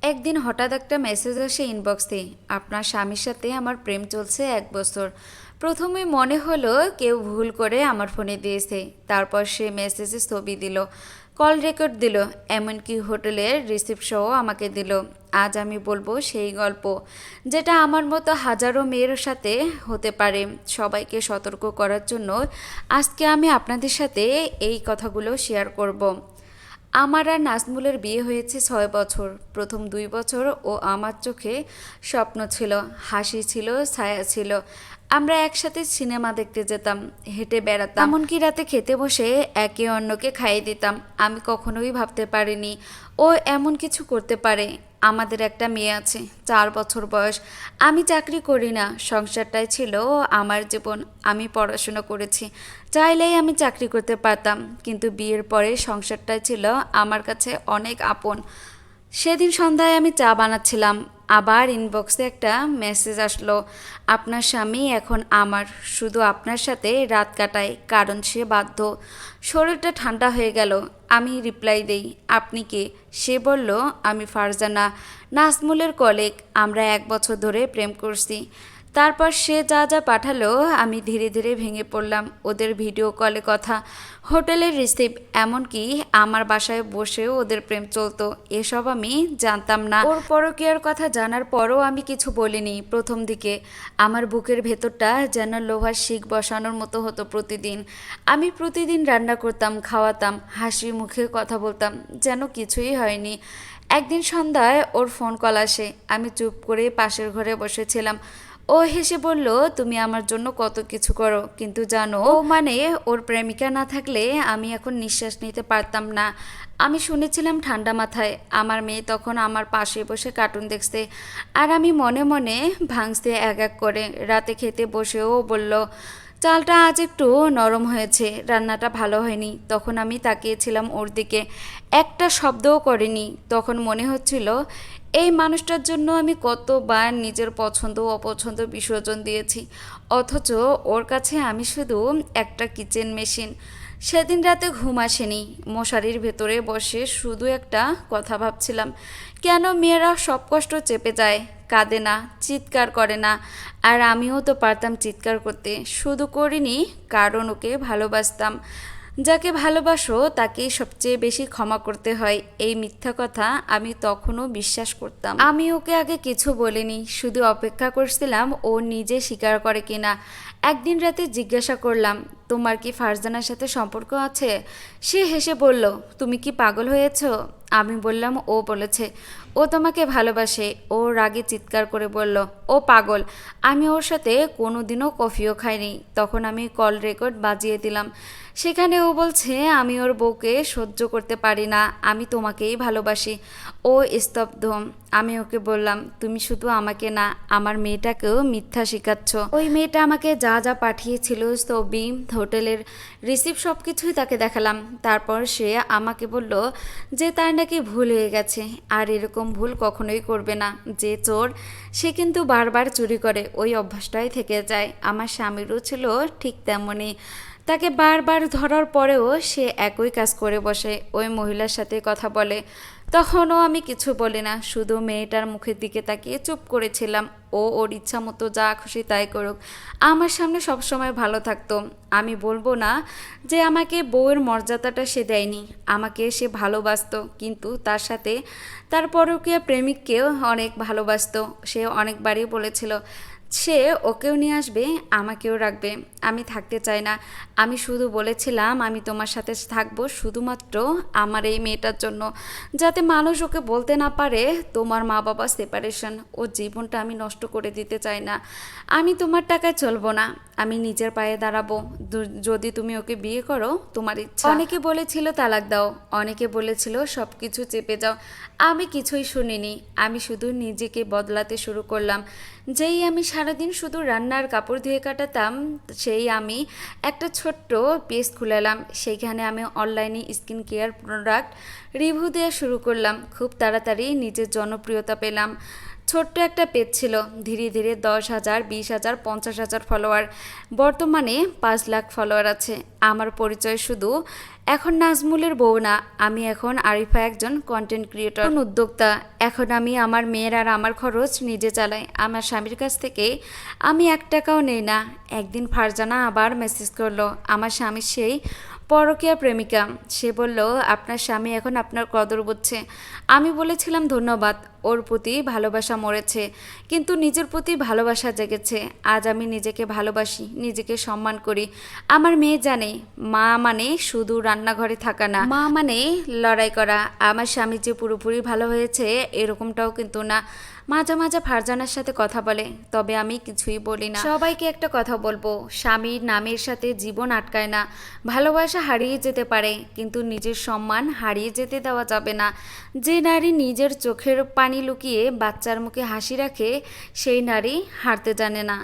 একদিন হঠাৎ একটা মেসেজ আসে ইনবক্সে, আপনার স্বামীর সাথে আমার প্রেম চলছে 1 বছর। প্রথমে মনে হলো কেউ ভুল করে আমার ফোনে দিয়েছে। তারপর সে মেসেজে ছবি দিল, কল রেকর্ড দিল, এমনকি হোটেলের রিসিপ্টসহ আমাকে দিল। আজ আমি বলবো সেই গল্প, যেটা আমার মতো হাজারো মেয়ের সাথে হতে পারে। সবাইকে সতর্ক করার জন্য আজকে আমি আপনাদের সাথে এই কথাগুলো শেয়ার করব। আমার আর নাজমুলের বিয়ে হয়েছে 6 বছর। প্রথম 2 বছর ও আমার চোখে স্বপ্ন ছিল, হাসি ছিল, ছায়া ছিল। আমরা একসাথে সিনেমা দেখতে যেতাম, হেঁটে বেড়াতাম, এমনকি রাতে খেতে বসে একে অন্যকে খাইয়ে দিতাম। আমি কখনোই ভাবতে পারিনি ও এমন কিছু করতে পারে। আমাদের একটা মেয়ে আছে, 4 বছর বয়স। আমি চাকরি করি না, সংসারটাই ছিল আমার জীবন। আমি পড়াশোনা করেছি, চাইলেই আমি চাকরি করতে পারতাম, কিন্তু বিয়ের পরে সংসারটাই ছিল আমার কাছে অনেক আপন। সেদিন সন্ধ্যায় আমি চা বানাচ্ছিলাম, আবার ইনবক্সে একটা মেসেজ আসলো, আপনার স্বামী এখন আমার, শুধু আপনার সাথে রাত কাটায় কারণ সে বাধ্য। শরীরটা ঠান্ডা হয়ে গেল। আমি রিপ্লাই দেই, আপনি কে? সে বলল, আমি ফারজানা, নাজমুলের কলিগ। আমরা 1 বছর ধরে প্রেম করছি। তারপর সে যা যা পাঠালো আমি ধীরে ধীরে ভেঙে পড়লাম। ওদের ভিডিও কলে কথা, হোটেলের রিসিভ, এমনকি আমার বাসায় বসেও ওদের প্রেম চলতো। এসব আমি জানতাম না। ওর পরকীয়ার কথা জানার পরও আমি কিছু বলিনি। প্রথম দিকে আমার বুকের ভেতরটা যেন লোহার শিক বসানোর মতো হতো প্রতিদিন। আমি প্রতিদিন রান্না করতাম, খাওয়াতাম, হাসি মুখে কথা বলতাম, যেন কিছুই হয়নি। একদিন সন্ধ্যায় ওর ফোন কল আসে। আমি চুপ করে পাশের ঘরে বসেছিলাম। ও হেসে বলল, তুমি আমার জন্য কত কিছু করো, কিন্তু জানো ও মানে ওর প্রেমিকা না থাকলে আমি এখন নিঃশ্বাস নিতে পারতাম না। আমি শুনেছিলাম ঠান্ডা মাথায়। আমার মেয়ে তখন আমার পাশে বসে কার্টুন দেখছে, আর আমি মনে মনে ভাঙছে এক এক করে। রাতে খেতে বসেও বলল, চালটা আজ একটু নরম হয়েছে, রান্নাটা ভালো হয়নি। তখন আমি তাকিয়েছিলাম ওর দিকে, একটা শব্দও করেনি। তখন মনে হচ্ছিল এই মানুষটার জন্য আমি কতবার নিজের পছন্দ ও অপছন্দ বিসর্জন দিয়েছি, অথচ ওর কাছে আমি শুধু একটা কিচেন মেশিন। সেদিন রাতে ঘুম আসেনি। মশারির ভেতরে বসে শুধু একটা কথা ভাবছিলাম, কেন মেয়েরা সব কষ্ট চেপে যায়, কাঁদে না, চিৎকার করে না। আর আমিও তো পারতাম চিৎকার করতে, শুধু করিনি কারণ ওকে ভালোবাসতাম। যাকে ভালোবাসো তাকেই সবচেয়ে বেশি ক্ষমা করতে হয়, এই মিথ্যা কথা আমি তখনও বিশ্বাস করতাম। আমি ওকে আগে কিছু বলিনি, শুধু অপেক্ষা করছিলাম ও নিজে স্বীকার করে কিনা। একদিন রাতে জিজ্ঞাসা করলাম, তোমার কি ফারজানার সাথে সম্পর্ক আছে? সে হেসে বলল, তুমি কি পাগল হয়েছো? আমি বললাম, ও বলেছে ও তোমাকে ভালোবাসে। ও রাগে চিৎকার করে বলল, ও পাগল, আমি ওর সাথে কোনোদিনও কফিও খাইনি। তখন আমি কল রেকর্ড বাজিয়ে দিলাম। সেখানে ও বলছে, আমি ওর বউকে সহ্য করতে পারি না, আমি তোমাকেই ভালোবাসি। ও স্তব্ধ। আমি ওকে বললাম, তুমি শুধু আমাকে না, আমার মেয়েটাকেও মিথ্যা শেখাচ্ছ। ওই মেয়েটা আমাকে যা যা পাঠিয়েছিল, ছবি, হোটেলের রিসিপ্ট, সব কিছুই তাকে দেখালাম। তারপর সে আমাকে বলল যে তার নাকি ভুল হয়ে গেছে, আর এরকম ভুল কখনোই করবে না। যে চোর সে কিন্তু বারবার চুরি করে, ওই অভ্যাসটাই থেকে যায়। আমার স্বামীরও ছিল ঠিক তেমনই। তাকে বারবার ধরার পরেও সে একই কাজ করে বসে, ওই মহিলার সাথে কথা বলে। তখনও আমি কিছু বলি না, শুধু মেয়েটার মুখের দিকে তাকিয়ে চুপ করেছিলাম। ও ওর ইচ্ছা মতো যা খুশি তাই করুক, আমার সামনে সবসময় ভালো থাকতো। আমি বলবো না যে আমাকে বউয়ের মর্যাদাটা সে দেয়নি, আমাকে সে ভালোবাসতো, কিন্তু তার সাথে তার পরকীয়া প্রেমিককেও অনেক ভালোবাসতো। সে অনেকবারই বলেছিল সে ওকেও নিয়ে আসবে, আমাকেও রাখবে। আমি থাকতে চাই না। আমি শুধু বলেছিলাম, আমি তোমার সাথে থাকবো শুধুমাত্র আমার এই মেয়েটার জন্য, যাতে মানুষ ওকে বলতে না পারে তোমার মা বাবা সেপারেশন। ও জীবনটা আমি নষ্ট করে দিতে চাই না। আমি তোমার টাকায় চলবো না, আমি নিজের পায়ে দাঁড়াবো। যদি তুমি ওকে বিয়ে করো, তোমার ইচ্ছা। অনেকে বলেছিল তালাক দাও, অনেকে বলেছিল সব কিছু চেপে যাও। আমি কিছুই শুনিনি। আমি শুধু নিজেকে বদলাতে শুরু করলাম। যেই আমি সারাদিন শুধু রান্নার কাপড় ধুয়ে কাটাতাম, সেই আমি একটা ছোট্ট পেজ খুলালাম। সেইখানে আমি অনলাইনে স্কিন কেয়ার প্রোডাক্ট রিভিউ দেওয়া শুরু করলাম। খুব তাড়াতাড়ি নিজের জনপ্রিয়তা পেলাম। ছোট্ট একটা পেজ ছিল, ধীরে ধীরে 10,000, 20,000, 50,000 ফলোয়ার। বর্তমানে 5 লাখ ফলোয়ার আছে। আমার পরিচয় শুধু এখন নাজমুলের বউ না, আমি এখন আরিফা, একজন কন্টেন্ট ক্রিয়েটর, উদ্যোক্তা। এখন আমি আমার মেয়ের আর আমার খরচ নিজে চালাই। আমার স্বামীর কাছ থেকে আমি 1 টাকাও নেই না। একদিন ফারজানা আবার মেসেজ করলো, আমার স্বামীর সেই পরকীয়া প্রেমিকা। সে বলল, আপনার স্বামী এখন আপনার কদর বুঝছে। আমি বলেছিলাম ধন্যবাদ, ওর প্রতি ভালোবাসা মরেছে, কিন্তু নিজের প্রতি ভালোবাসা জেগেছে। আজ আমি নিজেকে ভালোবাসি, নিজেকে সম্মান করি। আমার মেয়ে জানে মা মানে শুধু রান্নাঘরে থাকা না, মা মানে লড়াই করা। আমার স্বামী যে পুরোপুরি ভালো হয়েছে এরকমটাও কিন্তু না। মাঝে মাঝে ফারজানার সাথে কথা বলে, তবে আমি কিছুই বলি না। সবাইকে একটা কথা বলবো, স্বামীর নামের সাথে জীবন আটকায় না। ভালোবাসা হারিয়ে যেতে পারে, কিন্তু নিজের সম্মান হারিয়ে যেতে দেওয়া যাবে না। যে নারী নিজের চোখের পানি লুকিয়ে বাচ্চার মুখে হাসি রাখে, সেই নারী হারতে জানে না।